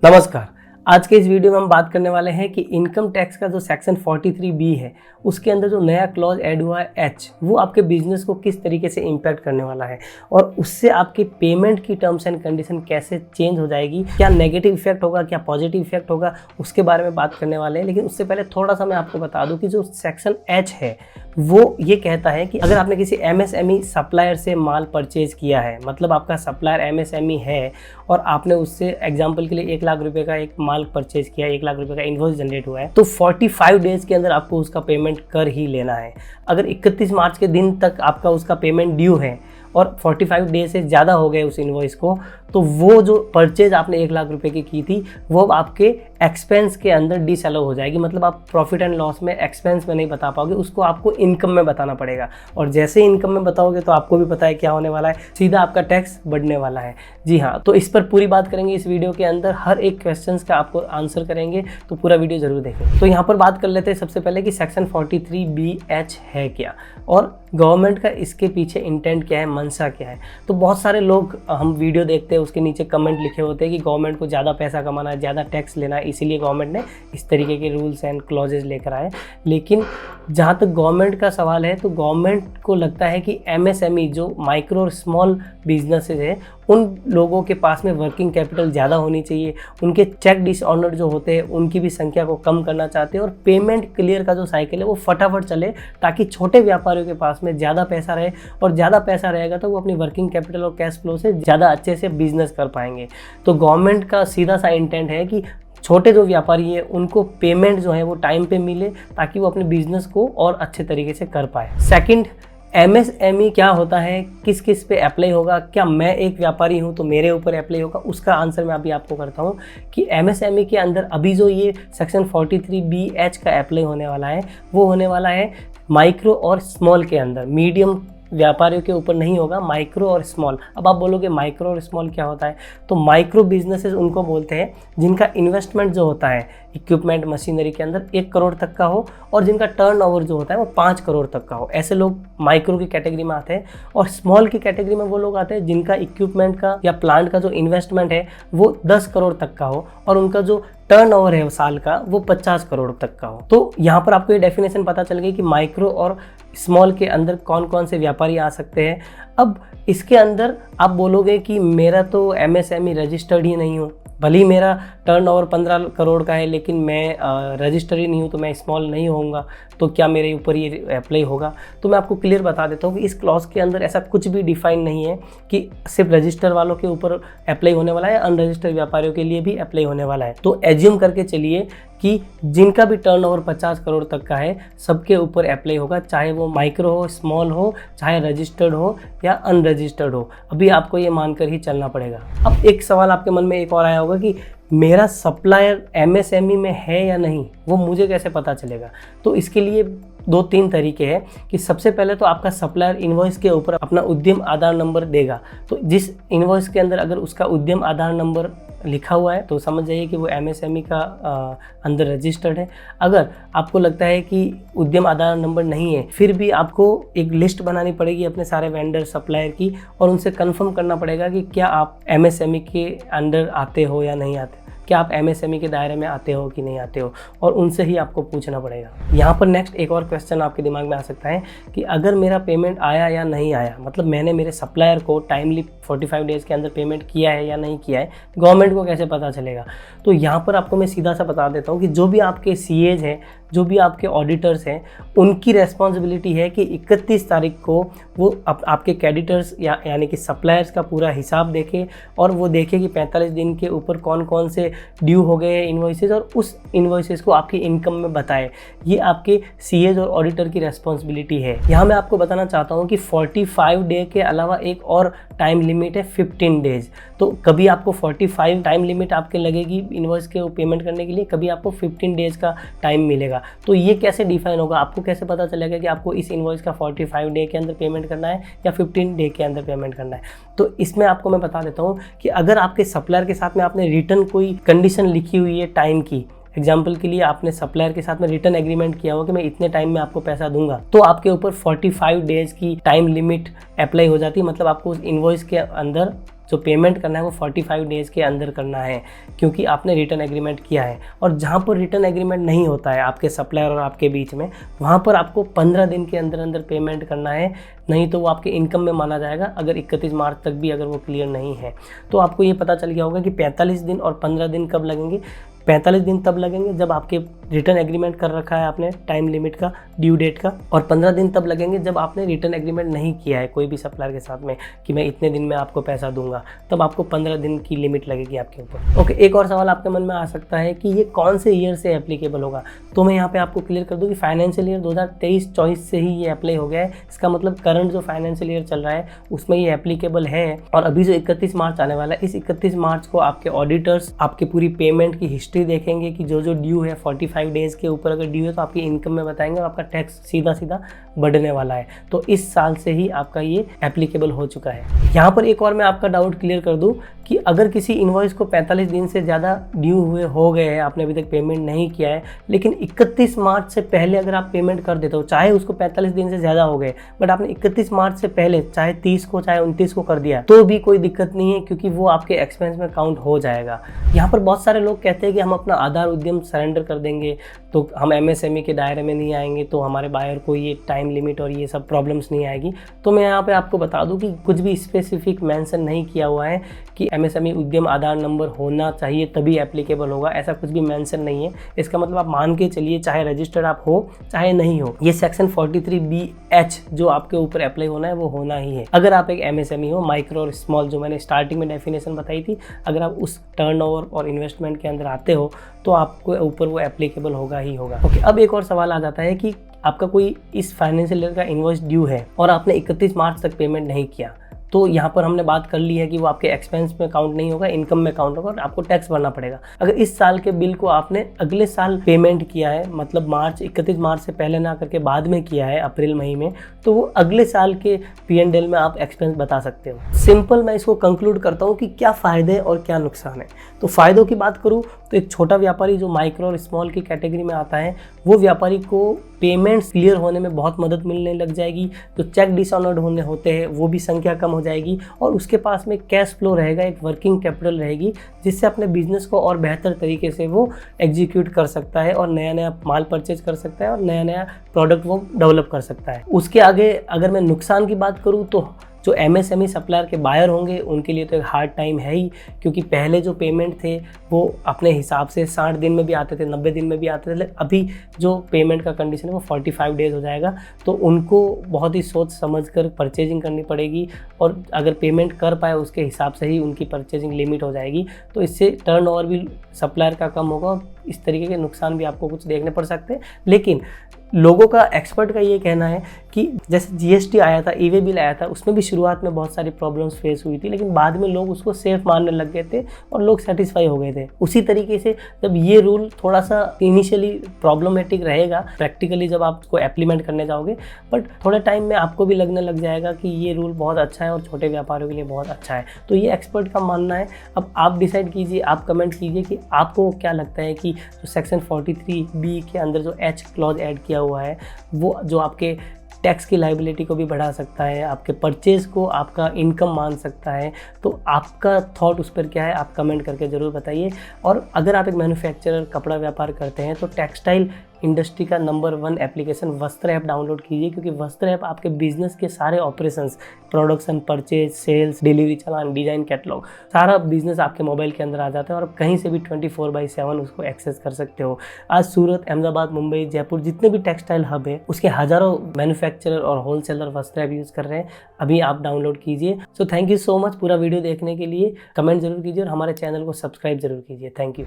नमस्कार। आज के इस वीडियो में हम बात करने वाले हैं कि इनकम टैक्स का जो सेक्शन 43B है उसके अंदर जो नया क्लॉज ऐड हुआ है H, वो आपके बिजनेस को किस तरीके से इम्पैक्ट करने वाला है और उससे आपके पेमेंट की टर्म्स एंड कंडीशन कैसे चेंज हो जाएगी, क्या नेगेटिव इफेक्ट होगा, क्या पॉजिटिव इफेक्ट होगा, उसके बारे में बात करने वाले हैं। लेकिन उससे पहले थोड़ा सा मैं आपको बता दूं कि जो सेक्शन H है वो ये कहता है कि अगर आपने किसी MSME सप्लायर से माल परचेज किया है, मतलब आपका सप्लायर MSME है और आपने उससे एग्जांपल के लिए 1 लाख रुपए का एक माल परचेज किया, 1 लाख रुपए का इनवॉइस जनरेट हुआ है, तो 45 डेज के अंदर आपको उसका पेमेंट कर ही लेना है। अगर 31 मार्च के दिन तक आपका उसका पेमेंट ड्यू है और 45 डेज से ज़्यादा हो गए उस इनवॉइस को, तो वो जो परचेज आपने 1 लाख रुपए की थी वो आपके एक्सपेंस के अंदर डिसअलाउ हो जाएगी। मतलब आप प्रॉफिट एंड लॉस में एक्सपेंस में नहीं बता पाओगे, उसको आपको इनकम में बताना पड़ेगा। और जैसे इनकम में बताओगे तो आपको भी पता है क्या होने वाला है, सीधा आपका टैक्स बढ़ने वाला है। जी हाँ, तो इस पर पूरी बात करेंगे इस वीडियो के अंदर, हर एक क्वेश्चन का आपको आंसर करेंगे, तो पूरा वीडियो जरूर देखें। तो यहाँ पर बात कर लेते हैं सबसे पहले कि सेक्शन 43BH है क्या और गवर्नमेंट का इसके पीछे इंटेंट क्या है, मंशा क्या है। तो बहुत सारे लोग हम वीडियो देखते हैं उसके नीचे कमेंट लिखे होते हैं कि गवर्नमेंट को ज़्यादा पैसा कमाना है, ज़्यादा टैक्स लेना है, इसीलिए गवर्नमेंट ने इस तरीके के रूल्स एंड क्लॉजेज लेकर आए। लेकिन जहाँ तक गवर्नमेंट का सवाल है तो गवर्नमेंट को लगता है कि MSME जो माइक्रो और स्मॉल बिजनेसेस है उन लोगों के पास में वर्किंग कैपिटल ज़्यादा होनी चाहिए, उनके चेक डिसऑनर जो होते हैं उनकी भी संख्या को कम करना चाहते हैं और पेमेंट क्लियर का जो साइकिल है वो फटाफट चले, ताकि छोटे व्यापारियों के पास में ज़्यादा पैसा रहे और ज़्यादा पैसा रहेगा तो वो अपनी वर्किंग कैपिटल और कैश फ्लो से ज़्यादा अच्छे से बिजनेस कर पाएंगे। तो गवर्नमेंट का सीधा सा इंटेंट है कि छोटे जो व्यापारी है उनको पेमेंट जो है वो टाइम पे मिले, ताकि वो अपने बिजनेस को और अच्छे तरीके से कर पाए। सेकंड, MSME क्या होता है, किस किस पे अप्लाई होगा, क्या मैं एक व्यापारी हूँ तो मेरे ऊपर अप्लाई होगा, उसका आंसर मैं अभी आपको करता हूँ कि MSME के अंदर अभी जो ये सेक्शन 43BH का अप्लाई होने वाला है वो होने वाला है माइक्रो और स्मॉल के अंदर, मीडियम व्यापारियों के ऊपर नहीं होगा, माइक्रो और स्मॉल। अब आप बोलोगे माइक्रो और स्मॉल क्या होता है, तो माइक्रो बिजनेसेस उनको बोलते हैं जिनका इन्वेस्टमेंट जो होता है इक्विपमेंट मशीनरी के अंदर 1 करोड़ तक का हो और जिनका टर्नओवर जो होता है वो 5 करोड़ तक का हो, ऐसे लोग माइक्रो की कैटेगरी में आते हैं। और स्मॉल की कैटेगरी में वो लोग आते हैं जिनका इक्विपमेंट का या प्लांट का जो इन्वेस्टमेंट है वो 10 करोड़ तक का हो और उनका जो टर्नओवर है साल का वो 50 करोड़ तक का हो। तो यहाँ पर आपको ये डेफिनेशन पता चल गई कि माइक्रो और स्मॉल के अंदर कौन कौन से व्यापारी आ सकते हैं। अब इसके अंदर आप बोलोगे कि मेरा तो MSME रजिस्टर्ड ही नहीं हूँ, भले ही मेरा टर्नओवर 15 करोड़ का है लेकिन मैं रजिस्टर्ड ही नहीं हूँ तो मैं स्मॉल नहीं होऊंगा, तो क्या मेरे ऊपर ये अप्लाई होगा। तो मैं आपको क्लियर बता देता हूँ कि इस क्लॉज के अंदर ऐसा कुछ भी डिफाइन नहीं है कि सिर्फ रजिस्टर वालों के ऊपर अप्लाई होने वाला है, अनरजिस्टर्ड व्यापारियों के लिए भी अप्लाई होने वाला है। तो एज्यूम करके चलिए कि जिनका भी टर्नओवर 50 करोड़ तक का है सबके ऊपर अप्लाई होगा, चाहे वो माइक्रो हो, स्मॉल हो, चाहे रजिस्टर्ड हो या अनरजिस्टर्ड हो। अभी आपको ये मानकर ही चलना पड़ेगा। अब एक सवाल आपके मन में एक और आया होगा कि मेरा सप्लायर MSME में है या नहीं, वो मुझे कैसे पता चलेगा। तो इसके लिए 2-3 तरीके हैं कि सबसे पहले तो आपका सप्लायर इनवॉइस के ऊपर अपना उद्यम आधार नंबर देगा। तो जिस इनवॉइस के अंदर अगर उसका उद्यम आधार नंबर लिखा हुआ है तो समझ जाइए कि वो MSME का अंदर रजिस्टर्ड है। अगर आपको लगता है कि उद्यम आधार नंबर नहीं है, फिर भी आपको एक लिस्ट बनानी पड़ेगी अपने सारे वेंडर सप्लायर की और उनसे कंफर्म करना पड़ेगा कि क्या आप MSME के अंडर आते हो या नहीं आते, क्या आप MSME के दायरे में आते हो कि नहीं आते हो, और उनसे ही आपको पूछना पड़ेगा। यहाँ पर नेक्स्ट एक और क्वेश्चन आपके दिमाग में आ सकता है कि अगर मेरा पेमेंट आया या नहीं आया, मतलब मैंने मेरे सप्लायर को टाइमली 45 डेज़ के अंदर पेमेंट किया है या नहीं किया है, गवर्नमेंट को कैसे पता चलेगा। तो यहाँ पर आपको मैं सीधा सा बता देता हूँ कि जो भी आपके CAs हैं, जो भी आपके ऑडिटर्स हैं, उनकी रेस्पॉन्सिबिलिटी है कि 31 तारीख को वो आपके क्रेडिटर्स यानी कि सप्लायर्स का पूरा हिसाब देखे और वो देखे कि 45 दिन के ऊपर कौन कौन से ड्यू हो गए इन्वॉइसेस और उस इन्वॉइसेस को आपकी इनकम में बताए। ये आपके CAs और ऑडिटर की रेस्पॉन्सिबिलिटी है। यहाँ मैं आपको बताना चाहता हूँ कि 45 डे के अलावा एक और टाइम लिमिट है 15 डेज। तो कभी आपको 45 टाइम लिमिट आपके लगेगी इन्वॉइस के पेमेंट करने के लिए, कभी आपको 15 डेज का टाइम मिलेगा। तो ये कैसे डिफाइन होगा, आपको कैसे पता चलेगा कि आपको इस इन्वॉइस का 45 डे के अंदर पेमेंट करना है या 15 डे के अंदर पेमेंट करना है। तो इसमें आपको मैं बता देता हूँ कि अगर आपके सप्लायर के साथ में आपने रिटर्न कोई कंडीशन लिखी हुई है टाइम की, एग्जाम्पल के लिए आपने सप्लायर के साथ में रिटर्न एग्रीमेंट किया हो कि मैं इतने टाइम में आपको पैसा दूंगा, तो आपके ऊपर 45 डेज की टाइम लिमिट अप्लाई हो जाती है। मतलब आपको उस इनवॉइस के अंदर जो पेमेंट करना है वो 45 डेज़ के अंदर करना है, क्योंकि आपने रिटर्न एग्रीमेंट किया है। और जहाँ पर रिटर्न एग्रीमेंट नहीं होता है आपके सप्लायर और आपके बीच में, वहाँ पर आपको 15 दिन के अंदर अंदर पेमेंट करना है, नहीं तो वो आपके इनकम में माना जाएगा अगर 31 मार्च तक भी अगर वो क्लियर नहीं है। तो आपको ये पता चल गया होगा कि 45 दिन और 15 दिन कब लगेंगे। 45 दिन तब लगेंगे जब आपके रिटर्न एग्रीमेंट कर रखा है आपने टाइम लिमिट का, ड्यू डेट का, और 15 दिन तब लगेंगे जब आपने रिटर्न एग्रीमेंट नहीं किया है कोई भी सप्लायर के साथ में कि मैं इतने दिन में आपको पैसा दूंगा, तब आपको 15 दिन की लिमिट लगेगी आपके ऊपर। ओके, एक और सवाल आपके मन में आ सकता है कि ये कौन से ईयर से एप्लीकेबल होगा। तो मैं यहाँ पे आपको क्लियर कर दूँ कि फाइनेंशियल ईयर 2023-24 से ही ये अप्लाई हो गया है। इसका मतलब करंट जो फाइनेंशियल ईयर चल रहा है उसमें ये एप्लीकेबल है। और अभी जो 31 मार्च आने वाला है, इस 31 मार्च को आपके ऑडिटर्स आपके पूरी पेमेंट की हिस्ट्री देखेंगे कि जो जो ड्यू है 45 डेज के ऊपर अगर ड्यू है तो आपकी इनकम में बताएंगे और आपका टैक्स सीधा सीधा बढ़ने वाला है। तो इस साल से ही आपका ये एप्लीकेबल हो चुका है। यहाँ पर एक और मैं आपका डाउट क्लियर कर दूं कि अगर किसी इनवॉइस को 45 दिन से ज़्यादा ड्यू हुए हो गए हैं, आपने अभी तक पेमेंट नहीं किया है, लेकिन 31 मार्च से पहले अगर आप पेमेंट कर देते हो, चाहे उसको 45 दिन से ज़्यादा हो गए बट आपने 31 मार्च से पहले चाहे 30 को चाहे 29 को कर दिया, तो भी कोई दिक्कत नहीं है, क्योंकि वो आपके एक्सपेंस में काउंट हो जाएगा। यहाँ पर बहुत सारे लोग कहते हैं कि हम अपना आधार उद्यम सरेंडर कर देंगे तो हम एमएसएमई के दायरे में नहीं आएंगे, तो हमारे बायर को ये टाइम लिमिट और ये सब प्रॉब्लम्स नहीं आएगी। तो मैं यहाँ पे आपको बता दूं कि कुछ भी स्पेसिफिक मेंशन नहीं किया हुआ है कि एमएसएमई उद्यम आधार नंबर होना चाहिए तभी एप्लीकेबल होगा, ऐसा कुछ भी मेंशन नहीं है। इसका मतलब आप मान के चलिए चाहे रजिस्टर्ड आप हो चाहे नहीं हो, ये सेक्शन 43BH जो आपके ऊपर अप्लाई होना है वो होना ही है। अगर आप एक एमएसएमई हो, माइक्रो और स्मॉल, जो मैंने स्टार्टिंग में डेफिनेशन बताई थी, अगर आप उस टर्नओवर और इन्वेस्टमेंट के अंदर आते हो तो आपको ऊपर वो एप्लीकेबल होगा ही होगा। ओके, अब एक और सवाल आ जाता है कि आपका कोई इस फाइनेंशियल ईयर का इनवॉइस ड्यू है और आपने 31 मार्च तक पेमेंट नहीं किया, तो यहाँ पर हमने बात कर ली है कि वो आपके एक्सपेंस में काउंट नहीं होगा, इनकम में काउंट होगा और आपको टैक्स भरना पड़ेगा। अगर इस साल के बिल को आपने अगले साल पेमेंट किया है, मतलब 31 मार्च से पहले ना करके बाद में किया है अप्रैल मई में, तो वो अगले साल के P&L में आप एक्सपेंस बता सकते हो। सिंपल मैं इसको कंक्लूड करता हूँ कि क्या फ़ायदे और क्या नुकसान है। तो फ़ायदों की बात करूँ तो एक छोटा व्यापारी जो माइक्रो और स्मॉल की कैटेगरी में आता है, वो व्यापारी को पेमेंट्स क्लियर होने में बहुत मदद मिलने लग जाएगी। जो चेक डिसऑनर्ड होने होते हैं वो भी संख्या कम हो जाएगी और उसके पास में कैश फ्लो रहेगा, एक वर्किंग कैपिटल रहेगी, जिससे अपने बिजनेस को और बेहतर तरीके से वो एग्जीक्यूट कर सकता है और नया नया माल परचेज कर सकता है और नया नया प्रोडक्ट वो डेवलप कर सकता है। उसके आगे अगर मैं नुकसान की बात करूँ तो जो एमएसएमई सप्लायर के बायर होंगे उनके लिए तो एक हार्ड टाइम है ही, क्योंकि पहले जो पेमेंट थे वो अपने हिसाब से 60 दिन में भी आते थे, 90 दिन में भी आते थे, लेकिन अभी जो पेमेंट का कंडीशन है वो 45 डेज हो जाएगा। तो उनको बहुत ही सोच समझ कर परचेजिंग करनी पड़ेगी और अगर पेमेंट कर पाए उसके हिसाब से ही उनकी परचेजिंग लिमिट हो जाएगी। तो इससे टर्नओवर भी सप्लायर का कम होगा और इस तरीके के नुकसान भी आपको कुछ देखने पड़ सकते हैं। लेकिन लोगों का, एक्सपर्ट का ये कहना है कि जैसे जीएसटी आया था, ई वे बिल आया था, उसमें भी शुरुआत में बहुत सारी प्रॉब्लम्स फेस हुई थी, लेकिन बाद में लोग उसको सेफ मानने लग गए थे और लोग सेटिस्फाई हो गए थे। उसी तरीके से जब ये रूल थोड़ा सा इनिशियली प्रॉब्लमेटिक रहेगा, प्रैक्टिकली जब आप उसको एप्लीमेंट करने जाओगे, बट थोड़े टाइम में आपको भी लगने लग जाएगा कि ये रूल बहुत अच्छा है और छोटे व्यापारियों के लिए बहुत अच्छा है। तो ये एक्सपर्ट का मानना है। अब आप डिसाइड कीजिए, आप कमेंट कीजिए कि आपको क्या लगता है कि जो सेक्शन 43B के अंदर जो H क्लॉज ऐड किया हुआ है वो जो आपके टैक्स की लाइबिलिटी को भी बढ़ा सकता है, आपके परचेज को आपका इनकम मान सकता है। तो आपका थॉट उस पर क्या है आप कमेंट करके ज़रूर बताइए। और अगर आप एक मैन्युफैक्चरर कपड़ा व्यापार करते हैं तो टेक्सटाइल इंडस्ट्री का number 1 application Vastra app download कीजिए, क्योंकि वस्त्र ऐप आपके बिजनेस के सारे operations, production, purchase, sales, delivery, challan, design, catalogue, सारा बिजनेस आपके मोबाइल के अंदर आ जाता है और आप कहीं से भी 24/7 उसको एक्सेस कर सकते हो। आज सूरत, अहमदाबाद, मुंबई, जयपुर जितने भी टेक्सटाइल हब है उसके हज़ारों मैन्युफैक्चरर और होलसेलर वस्त्र ऐप यूज़ कर रहे हैं। अभी आप डाउनलोड कीजिए। So thank you so much पूरा वीडियो देखने के लिए। कमेंट जरूर कीजिए और हमारे चैनल को सब्सक्राइब जरूर कीजिए। Thank you.